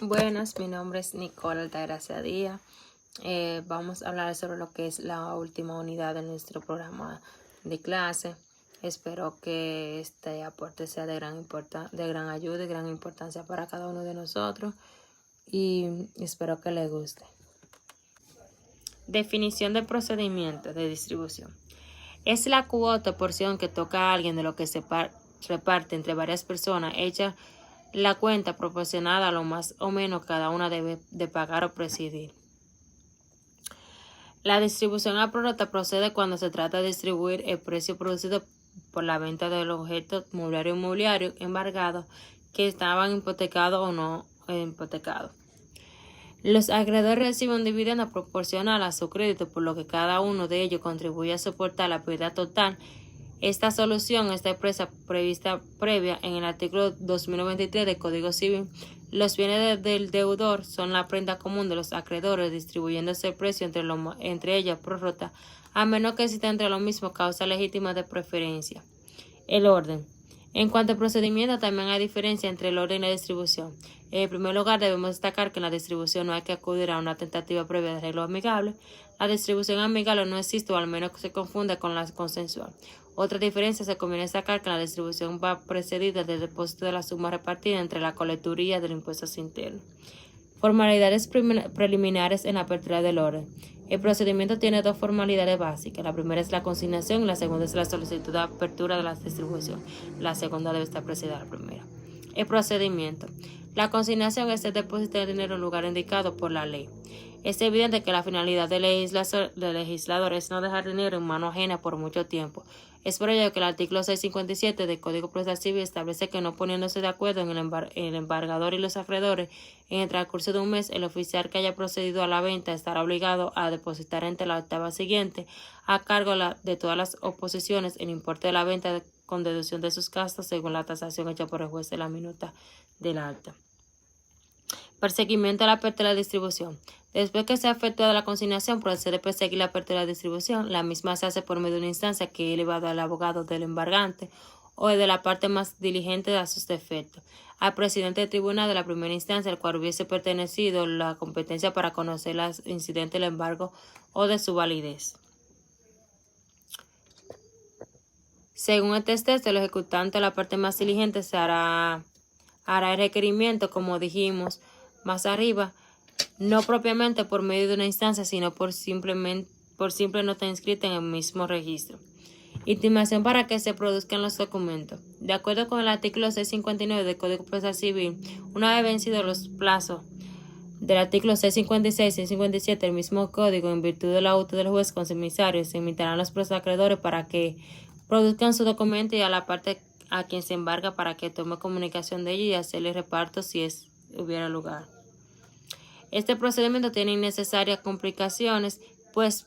Buenas, mi nombre es Nicole Altagracia Díaz. Vamos a hablar sobre lo que es la última unidad de nuestro programa de clase. Espero que este aporte sea de gran ayuda y gran importancia para cada uno de nosotros y espero que les guste. Definición de procedimiento de distribución. Es la cuota o porción que toca a alguien de lo que se reparte entre varias personas, hecha la cuenta proporcionada a lo más o menos cada una debe de pagar o presidir. La distribución a prorrata procede cuando se trata de distribuir el precio producido por la venta del objeto mobiliario o inmobiliario embargado que estaban hipotecados o no hipotecados. Los acreedores reciben un dividendo proporcional a su crédito, por lo que cada uno de ellos contribuye a soportar la pérdida total. Esta solución está prevista previa en el artículo 2093 del Código Civil. Los bienes del deudor son la prenda común de los acreedores, distribuyéndose el precio entre ellas prorrata, a menos que exista entre los mismos causa legítima de preferencia. El orden. En cuanto al procedimiento, también hay diferencia entre el orden y la distribución. En primer lugar, debemos destacar que en la distribución no hay que acudir a una tentativa previa de arreglo amigable. La distribución amigable no existe, o al menos que se confunda con la consensual. Otra diferencia se conviene destacar que la distribución va precedida del depósito de la suma repartida entre la colecturía del impuesto interno. Formalidades preliminares en la apertura del orden. El procedimiento tiene dos formalidades básicas. La primera es la consignación y la segunda es la solicitud de apertura de la distribución. La segunda debe estar precedida a la primera. El procedimiento. La consignación es el depósito de dinero en el lugar indicado por la ley. Es evidente que la finalidad del legislador es no dejar dinero en mano ajena por mucho tiempo. Es por ello que el artículo 657 del Código Procesal Civil establece que, no poniéndose de acuerdo en el embargador y los acreedores, en el transcurso de un mes, el oficial que haya procedido a la venta estará obligado a depositar ante la octava siguiente, a cargo de todas las oposiciones, el importe de la venta con deducción de sus gastos según la tasación hecha por el juez de la minuta del acta. Perseguimiento a la apertura de la distribución. Después que se ha efectuado la consignación, procede a perseguir la apertura de la distribución. La misma se hace por medio de una instancia que es elevada al abogado del embargante o de la parte más diligente a sus defectos, al presidente del tribunal de la primera instancia, al cual hubiese pertenecido la competencia para conocer los incidentes del embargo o de su validez. Según este texto, el ejecutante, la parte más diligente, hará el requerimiento, como dijimos más arriba, no propiamente por medio de una instancia, sino por simple nota inscrita en el mismo registro. Intimación para que se produzcan los documentos. De acuerdo con el artículo 659 del Código Procesal Civil, una vez vencidos los plazos del artículo 656 y 657 del mismo código, en virtud del auto del juez consumisario, se emitirán los plazos acreedores para que produzcan su documento y a la parte a quien se embarga para que tome comunicación de ello y hacerle reparto si hubiera lugar. Este procedimiento tiene innecesarias complicaciones, pues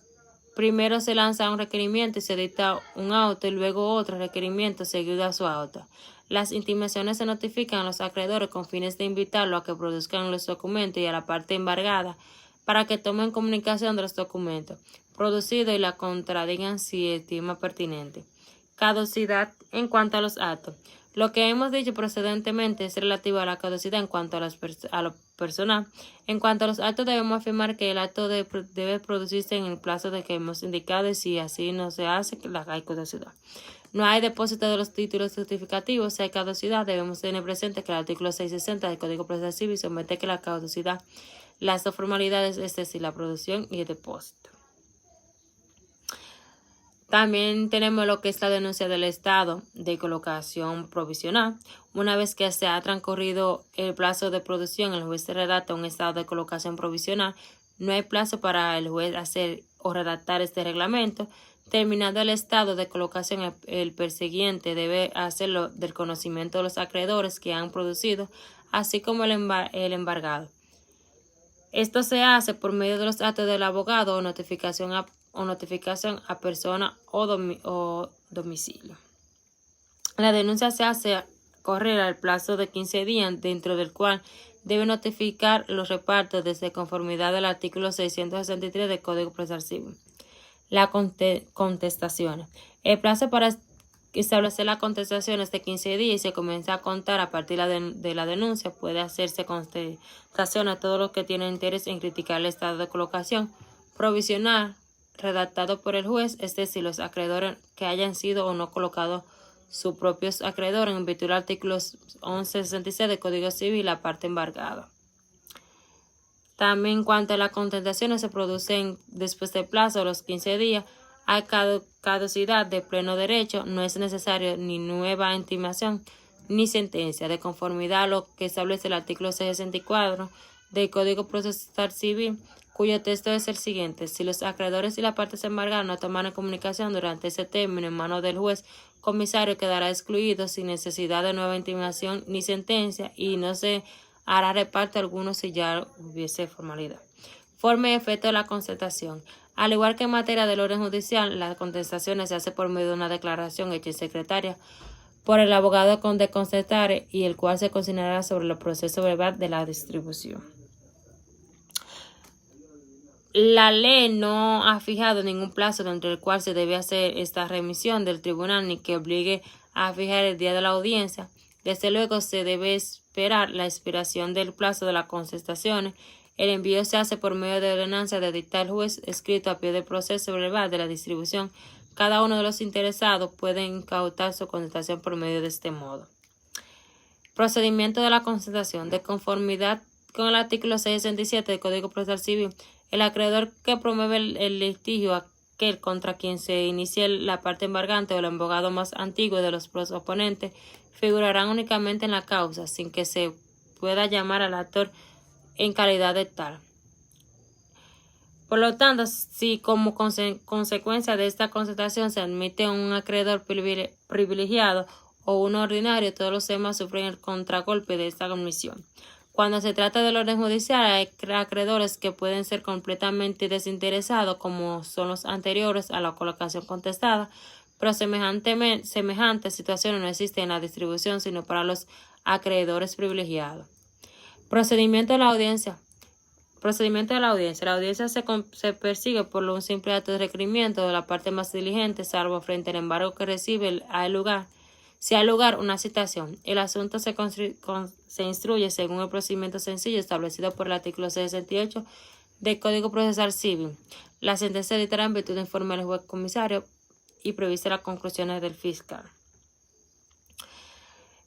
primero se lanza un requerimiento y se dicta un auto y luego otro requerimiento seguido a su auto. Las intimaciones se notifican a los acreedores con fines de invitarlo a que produzcan los documentos y a la parte embargada para que tomen comunicación de los documentos producidos y la contradigan si estima pertinente. Caducidad en cuanto a los actos. Lo que hemos dicho precedentemente es relativo a la caducidad en cuanto a lo personal. En cuanto a los actos, debemos afirmar que el acto debe producirse en el plazo de que hemos indicado y si así no se hace, hay caducidad. No hay depósito de los títulos certificativos. Si hay caducidad, debemos tener presente que el artículo 660 del Código Procesal Civil somete que la caducidad, las dos formalidades, es decir, la producción y el depósito. También tenemos lo que es la denuncia del estado de colocación provisional. Una vez que se ha transcurrido el plazo de producción, el juez redacta un estado de colocación provisional. No hay plazo para el juez hacer o redactar este reglamento. Terminado el estado de colocación, el perseguiente debe hacerlo del conocimiento de los acreedores que han producido, así como el embargado. Esto se hace por medio de los actos del abogado o notificación a persona o domicilio. La denuncia se hace correr al plazo de 15 días, dentro del cual debe notificar los repartos desde conformidad al artículo 663 del Código Procesal Civil. La contestación. El plazo para establecer las contestaciones de 15 días y se comienza a contar a partir de la denuncia. Puede hacerse contestación a todos los que tienen interés en criticar el estado de colocación provisional redactado por el juez, es decir, los acreedores que hayan sido o no colocados sus propios acreedores en virtud del artículo 1166 del Código Civil, la parte embargada. También en cuanto a las contestaciones se producen después del plazo de los 15 días, hay caducidad de pleno derecho, no es necesario ni nueva intimación ni sentencia, de conformidad a lo que establece el artículo 664 del Código Procesal Civil, cuyo texto es el siguiente: si los acreedores y las partes embargadas no tomaron comunicación durante ese término en manos del juez comisario, quedará excluido sin necesidad de nueva intimación ni sentencia y no se hará reparto alguno si ya hubiese formalidad. Forma y efecto de la contestación. Al igual que en materia del orden judicial, las contestaciones se hacen por medio de una declaración hecha en secretaria por el abogado de contestare y el cual se consignará sobre el proceso verbal de la distribución. La ley no ha fijado ningún plazo dentro del cual se debe hacer esta remisión del tribunal ni que obligue a fijar el día de la audiencia. Desde luego se debe esperar la expiración del plazo de las contestaciones. El envío se hace por medio de ordenanza de dictar el juez escrito a pie del proceso verbal de la distribución. Cada uno de los interesados puede incautar su contestación por medio de este modo. Procedimiento de la contestación. De conformidad con el artículo 667 del Código Procesal Civil, el acreedor que promueve el litigio, aquel contra quien se inicie la parte embargante o el abogado más antiguo de los oponentes, figurarán únicamente en la causa, sin que se pueda llamar al actor en calidad de tal. Por lo tanto, si como consecuencia de esta contestación se admite un acreedor privilegiado o uno ordinario, todos los demás sufren el contragolpe de esta omisión. Cuando se trata del orden judicial, hay acreedores que pueden ser completamente desinteresados, como son los anteriores a la colocación contestada, pero semejantes situaciones no existen en la distribución, sino para los acreedores privilegiados. Procedimiento de la audiencia. Procedimiento de la audiencia. La audiencia se persigue por un simple acto de requerimiento de la parte más diligente, salvo frente al embargo que recibe si hay lugar una citación. El asunto se instruye según el procedimiento sencillo establecido por el artículo 68 del Código Procesal Civil. La sentencia dictará en virtud de informe del juez comisario y prevista las conclusiones del fiscal.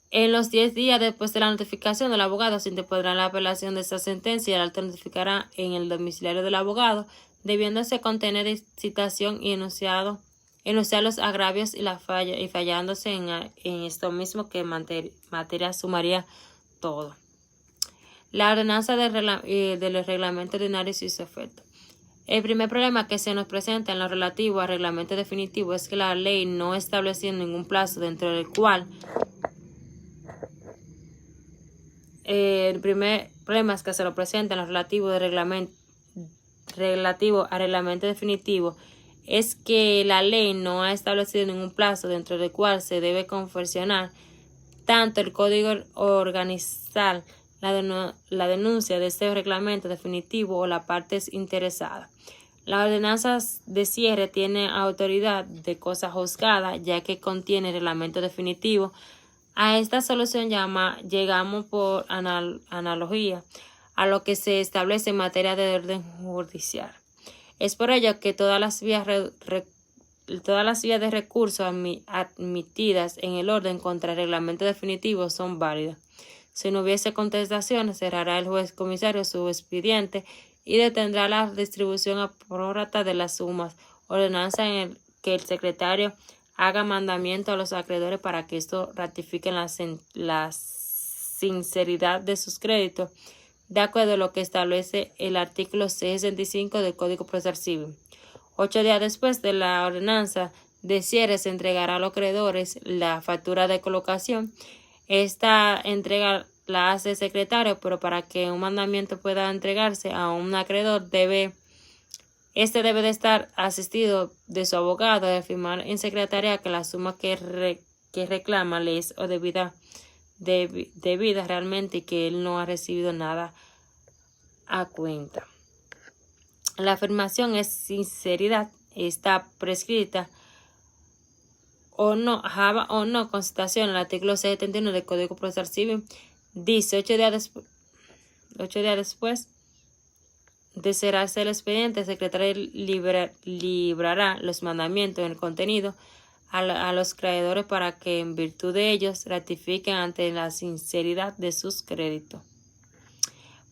En los 10 días después de la notificación del abogado se interpondrá la apelación de esta sentencia y el alto notificará en el domiciliario del abogado, debiéndose contener citación y enunciar los agravios y fallándose en esto mismo que materia sumaría todo. La ordenanza del reglamento ordinario y su efecto. El primer problema que se nos presenta en lo relativo al reglamento definitivo es que la ley no estableció ningún plazo dentro del cual el primer problema es que se lo presenta en lo relativo al reglamento definitivo es que la ley no ha establecido ningún plazo dentro del cual se debe confeccionar tanto el código organizar la denuncia de este reglamento definitivo o las partes interesadas. La ordenanza de cierre tiene autoridad de cosa juzgada, ya que contiene el reglamento definitivo. A esta solución llegamos por analogía a lo que se establece en materia de orden judicial. Es por ello que todas las vías de recurso admitidas en el orden contra el reglamento definitivo son válidas. Si no hubiese contestación, cerrará el juez comisario su expediente y detendrá la distribución a prórrata de las sumas. Ordenanza en el que el secretario haga mandamiento a los acreedores para que estos ratifiquen la sinceridad de sus créditos, de acuerdo a lo que establece el artículo 665 del Código Procesal Civil. 8 días después de la ordenanza de cierre se entregará a los acreedores la factura de colocación. Esta entrega la hace el secretario, pero para que un mandamiento pueda entregarse a un acreedor debe de estar asistido de su abogado y afirmar en secretaría que la suma que reclama le es o debida realmente y que él no ha recibido nada a cuenta. La afirmación es sinceridad, está prescrita o no, constatación, el artículo 671 del Código Procesal Civil dice 8 días después de cerrarse el expediente, el secretario librará los mandamientos en el contenido a los creadores para que en virtud de ellos ratifiquen ante la sinceridad de sus créditos.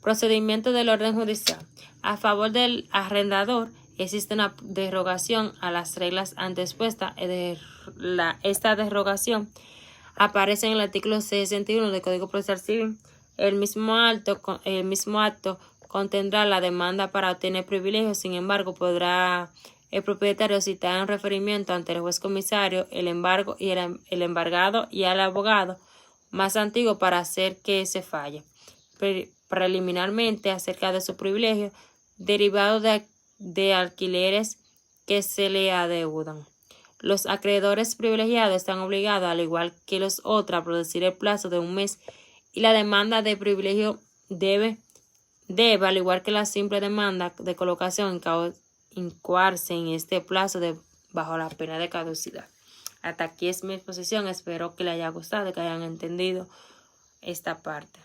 Procedimiento del orden judicial. A favor del arrendador existe una derogación a las reglas antes expuestas. Esta derogación aparece en el artículo 61 del Código Procesal Civil. El mismo acto contendrá la demanda para obtener privilegios. Sin embargo, podrá el propietario citar un referimiento ante el juez comisario, el embargado y al abogado más antiguo para hacer que se falle preliminarmente acerca de su privilegio derivado de alquileres que se le adeudan. Los acreedores privilegiados están obligados, al igual que los otros, a producir el plazo de un mes, y la demanda de privilegio debe, al igual que la simple demanda de colocación, incoarse en este plazo bajo la pena de caducidad. Hasta aquí es mi exposición. Espero que les haya gustado y que hayan entendido esta parte.